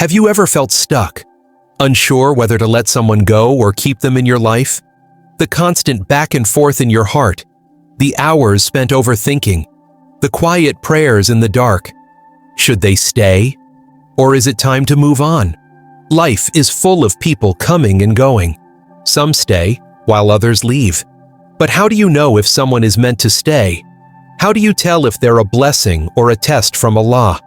Have you ever felt stuck? Unsure whether to let someone go or keep them in your life? The constant back and forth in your heart, the hours spent overthinking, the quiet prayers in the dark. Should they stay? Or is it time to move on? Life is full of people coming and going. Some stay, while others leave. But how do you know if someone is meant to stay? How do you tell if they're a blessing or a test from Allah?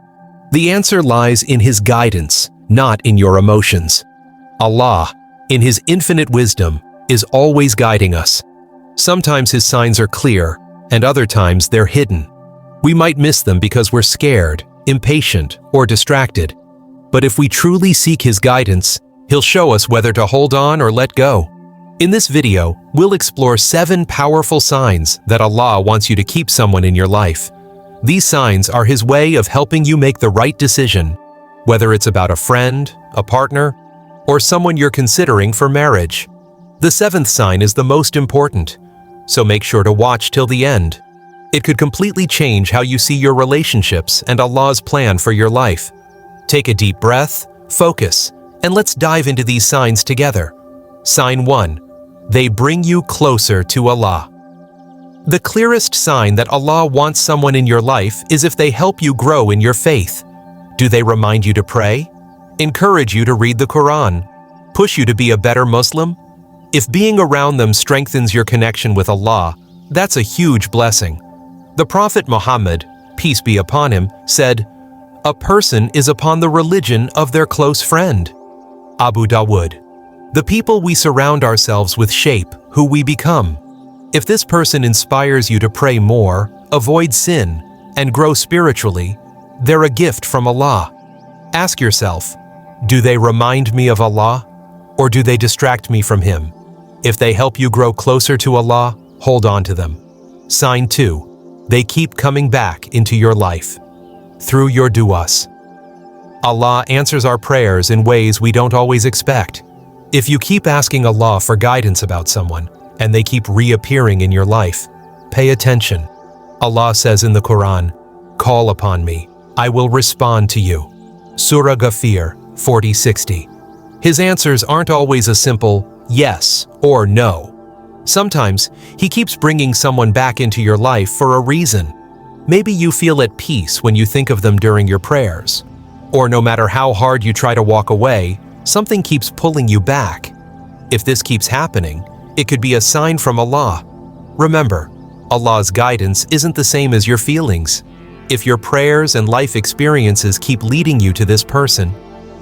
The answer lies in His guidance, not in your emotions. Allah, in His infinite wisdom, is always guiding us. Sometimes His signs are clear, and other times they're hidden. We might miss them because we're scared, impatient, or distracted. But if we truly seek His guidance, He'll show us whether to hold on or let go. In this video, we'll explore 7 powerful signs that Allah wants you to keep someone in your life. These signs are His way of helping you make the right decision, whether it's about a friend, a partner, or someone you're considering for marriage. The 7th sign is the most important, so make sure to watch till the end. It could completely change how you see your relationships and Allah's plan for your life. Take a deep breath, focus, and let's dive into these signs together. Sign 1. They bring you closer to Allah. The clearest sign that Allah wants someone in your life is if they help you grow in your faith. Do they remind you to pray? Encourage you to read the Quran? Push you to be a better Muslim? If being around them strengthens your connection with Allah, that's a huge blessing. The Prophet Muhammad, peace be upon him, said, "A person is upon the religion of their close friend." Abu Dawood. The people we surround ourselves with shape who we become. If this person inspires you to pray more, avoid sin, and grow spiritually, they're a gift from Allah. Ask yourself, do they remind me of Allah, or do they distract me from Him? If they help you grow closer to Allah, hold on to them. Sign 2. They keep coming back into your life. Through your du'as. Allah answers our prayers in ways we don't always expect. If you keep asking Allah for guidance about someone, and they keep reappearing in your life, pay attention. Allah says in the Quran, "Call upon me, I will respond to you." Surah Ghafir 40:60. His answers aren't always a simple yes or no. Sometimes He keeps bringing someone back into your life for a reason. Maybe you feel at peace when you think of them during your prayers. Or no matter how hard you try to walk away, something keeps pulling you back. If this keeps happening, it could be a sign from Allah. Remember, Allah's guidance isn't the same as your feelings. If your prayers and life experiences keep leading you to this person,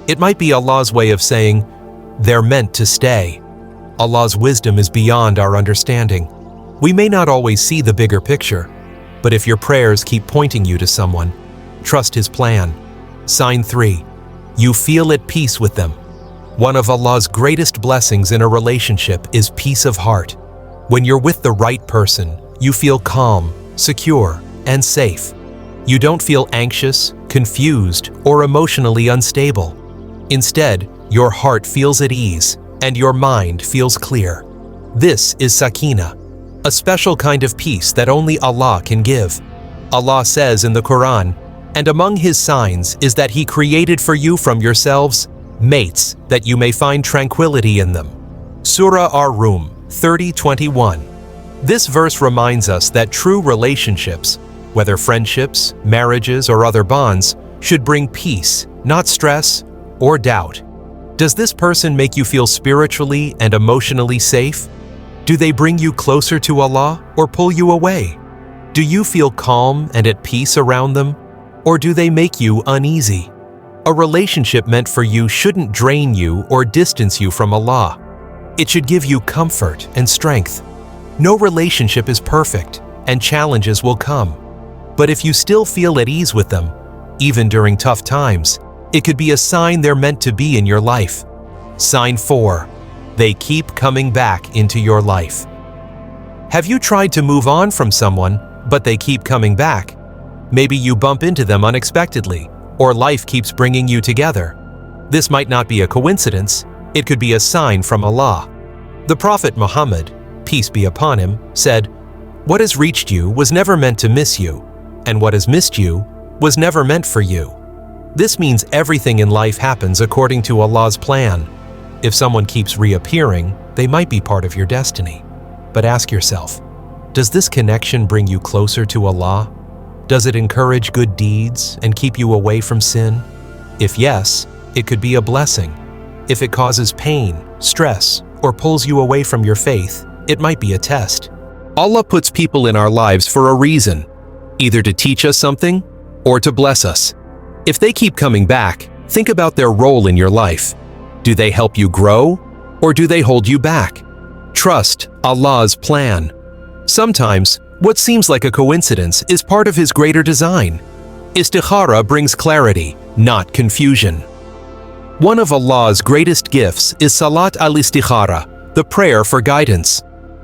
it might be Allah's way of saying, they're meant to stay. Allah's wisdom is beyond our understanding. We may not always see the bigger picture, but if your prayers keep pointing you to someone, trust His plan. Sign 3. You feel at peace with them. One of Allah's greatest blessings in a relationship is peace of heart. When you're with the right person, you feel calm, secure, and safe. You don't feel anxious, confused, or emotionally unstable. Instead, your heart feels at ease, and your mind feels clear. This is Sakina, a special kind of peace that only Allah can give. Allah says in the Quran, "And among His signs is that He created for you from yourselves mates, that you may find tranquility in them." Surah Ar-Rum 30:21. This verse reminds us that true relationships, whether friendships, marriages, or other bonds, should bring peace, not stress or doubt. Does this person make you feel spiritually and emotionally safe? Do they bring you closer to Allah or pull you away? Do you feel calm and at peace around them, or do they make you uneasy? A relationship meant for you shouldn't drain you or distance you from Allah. It should give you comfort and strength. No relationship is perfect, and challenges will come. But if you still feel at ease with them, even during tough times, it could be a sign they're meant to be in your life. Sign 4. They keep coming back into your life. Have you tried to move on from someone, but they keep coming back? Maybe you bump into them unexpectedly, or life keeps bringing you together. This might not be a coincidence, it could be a sign from Allah. The Prophet Muhammad, peace be upon him, said, "What has reached you was never meant to miss you, and what has missed you was never meant for you." This means everything in life happens according to Allah's plan. If someone keeps reappearing, they might be part of your destiny. But ask yourself, does this connection bring you closer to Allah? Does it encourage good deeds and keep you away from sin? If yes, it could be a blessing. If it causes pain, stress, or pulls you away from your faith, it might be a test. Allah puts people in our lives for a reason, either to teach us something or to bless us. If they keep coming back, think about their role in your life. Do they help you grow, or do they hold you back? Trust Allah's plan. Sometimes, what seems like a coincidence is part of His greater design. Istikhara brings clarity, not confusion. One of Allah's greatest gifts is Salat al-Istikhara, the prayer for guidance.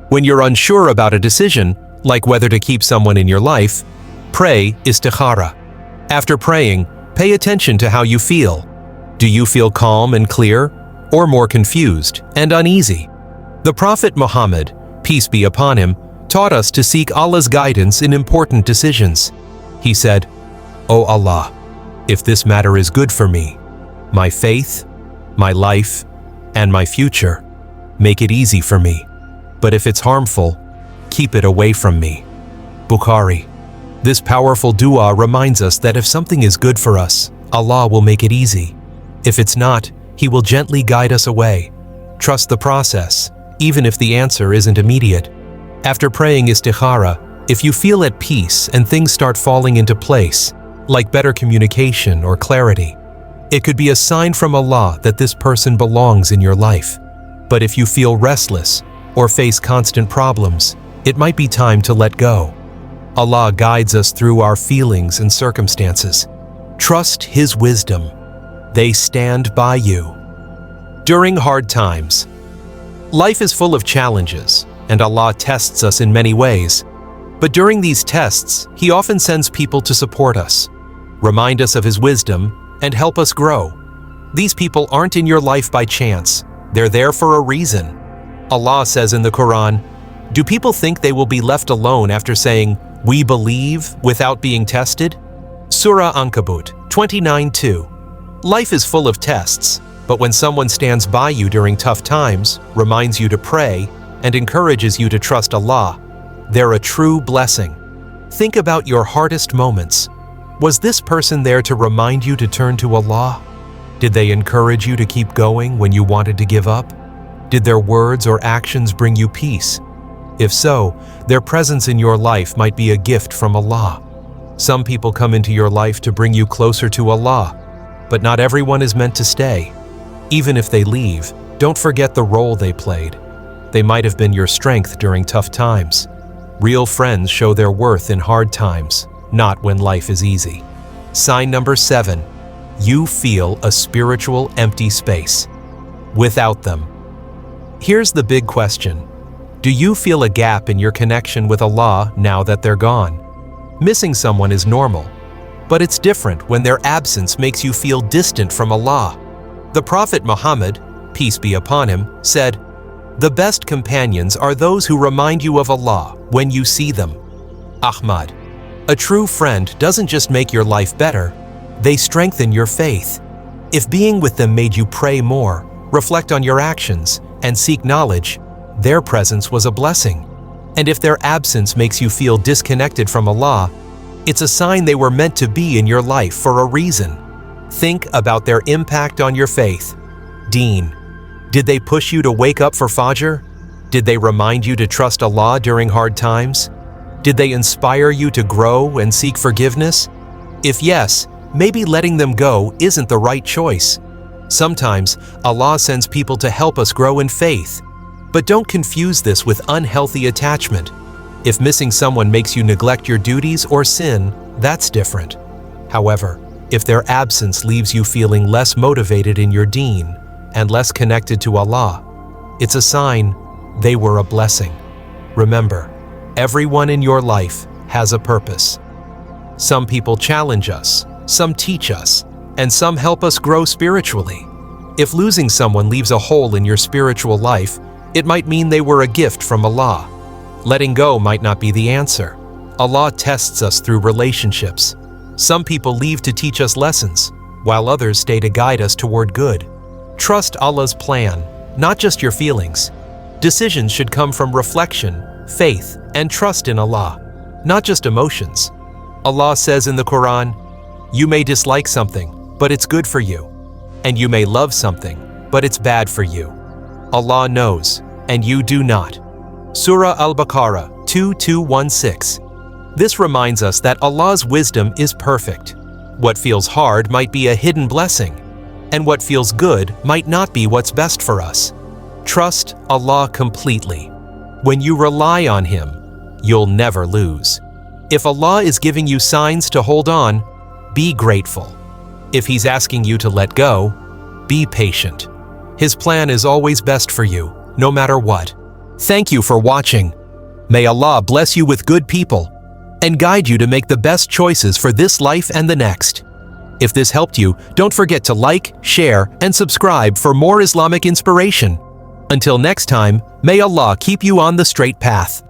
When you're unsure about a decision, like whether to keep someone in your life, pray Istikhara. After praying, pay attention to how you feel. Do you feel calm and clear, or more confused and uneasy? The Prophet Muhammad, peace be upon him, taught us to seek Allah's guidance in important decisions. He said, "O Allah, if this matter is good for me, my faith, my life, and my future, make it easy for me. But if it's harmful, keep it away from me." Bukhari. This powerful dua reminds us that if something is good for us, Allah will make it easy. If it's not, He will gently guide us away. Trust the process, even if the answer isn't immediate. After praying Istikhara, if you feel at peace and things start falling into place, like better communication or clarity, it could be a sign from Allah that this person belongs in your life. But if you feel restless or face constant problems, it might be time to let go. Allah guides us through our feelings and circumstances. Trust His wisdom. They stand by you. During hard times, life is full of challenges, and Allah tests us in many ways. But during these tests, He often sends people to support us, remind us of His wisdom, and help us grow. These people aren't in your life by chance. They're there for a reason. Allah says in the Quran, "Do people think they will be left alone after saying, 'We believe,' without being tested?" Surah Ankabut 29:2. Life is full of tests, but when someone stands by you during tough times, reminds you to pray, and encourages you to trust Allah, they're a true blessing. Think about your hardest moments. Was this person there to remind you to turn to Allah? Did they encourage you to keep going when you wanted to give up? Did their words or actions bring you peace? If so, their presence in your life might be a gift from Allah. Some people come into your life to bring you closer to Allah, but not everyone is meant to stay. Even if they leave, don't forget the role they played. They might have been your strength during tough times. Real friends show their worth in hard times, not when life is easy. Sign number 7. You feel a spiritual empty space. Without them. Here's the big question. Do you feel a gap in your connection with Allah now that they're gone? Missing someone is normal, but it's different when their absence makes you feel distant from Allah. The Prophet Muhammad, peace be upon him, said, "The best companions are those who remind you of Allah when you see them." Ahmad. A true friend doesn't just make your life better, they strengthen your faith. If being with them made you pray more, reflect on your actions, and seek knowledge, their presence was a blessing. And if their absence makes you feel disconnected from Allah, it's a sign they were meant to be in your life for a reason. Think about their impact on your faith. Deen. Did they push you to wake up for Fajr? Did they remind you to trust Allah during hard times? Did they inspire you to grow and seek forgiveness? If yes, maybe letting them go isn't the right choice. Sometimes Allah sends people to help us grow in faith. But don't confuse this with unhealthy attachment. If missing someone makes you neglect your duties or sin, that's different. However, if their absence leaves you feeling less motivated in your deen and less connected to Allah, it's a sign they were a blessing. Remember, everyone in your life has a purpose. Some people challenge us, some teach us, and some help us grow spiritually. If losing someone leaves a hole in your spiritual life, it might mean they were a gift from Allah. Letting go might not be the answer. Allah tests us through relationships. Some people leave to teach us lessons, while others stay to guide us toward good. Trust Allah's plan, not just your feelings. Decisions should come from reflection, faith, and trust in Allah, not just emotions. Allah says in the Quran, "You may dislike something, but it's good for you. And you may love something, but it's bad for you. Allah knows, and you do not." Surah Al-Baqarah 2216. This reminds us that Allah's wisdom is perfect. What feels hard might be a hidden blessing, and what feels good might not be what's best for us. Trust Allah completely. When you rely on Him, you'll never lose. If Allah is giving you signs to hold on, be grateful. If He's asking you to let go, be patient. His plan is always best for you, no matter what. Thank you for watching. May Allah bless you with good people and guide you to make the best choices for this life and the next. If this helped you, don't forget to like, share, and subscribe for more Islamic inspiration. Until next time, may Allah keep you on the straight path.